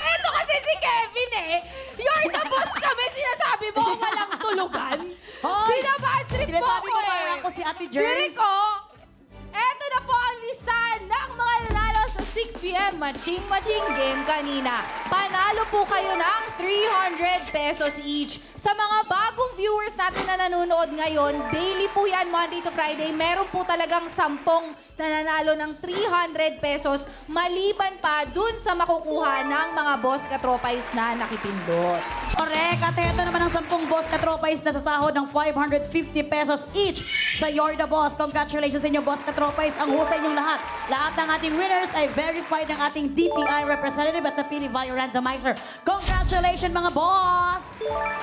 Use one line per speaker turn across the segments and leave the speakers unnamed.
Ito kasi si Kevin eh. You're the boss kami, sinasabi mo walang tulugan. Binabash trip mo
Sinasabi
ako
ko
eh.
parang ako si Ate Jerz.
Diri ko, eto na po ang listahan ng mga nanalo sa 6 p.m. Matching game kanina. Panalo po kayo ng 300 pesos each. Sa mga bagong viewers natin na nanonood ngayon, daily po yan, Monday to Friday, meron po talagang 10 nananalo ng 300 pesos maliban pa dun sa makukuha ng mga boss katropais na nakipindot.
Correct. At ito naman ang 10 boss katropais na sasahod ng 550 pesos each sa You're the Boss. Congratulations sa inyo, boss katropais. Ang husay niyong lahat. Lahat ng ating winners ay verified ng ating DTI representative at napili via randomizer. Congratulations, mga boss!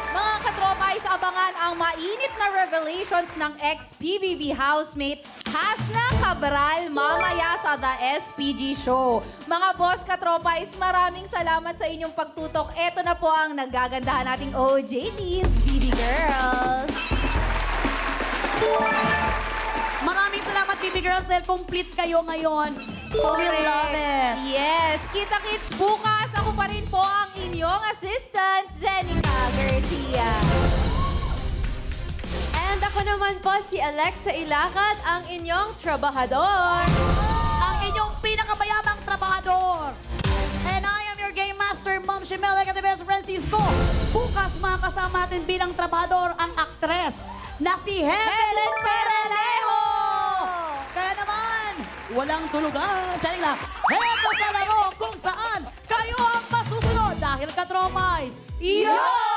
Mga katropais, abangan ang mainit na revelations ng ex-PBB housemate Hasna Cabral mamaya sa The SPG Show. Mga boss katropais, maraming salamat sa inyong pagtutok. Ito na po ang nagagandahan nating OJTs, BB Girls.
Maraming salamat, BB Girls, dahil complete kayo ngayon. We love it.
Yes. Kita-kits bukas. Ako pa rin po ang inyong assistant, Jenica Garcia.
And ako naman po si Alexa Ilacad, ang inyong trabahador.
Ang inyong pinakabayamang trabahador. And I am your Game Master, Ma'am Shimela Catibes Francisco. Bukas makakasama natin bilang trabahador ang aktres na si Helen Perelejo. Kaya naman, walang tulugan. Charing lang. Heto sa laro kung saan kayo ang masusunod dahil katropais.
Yo!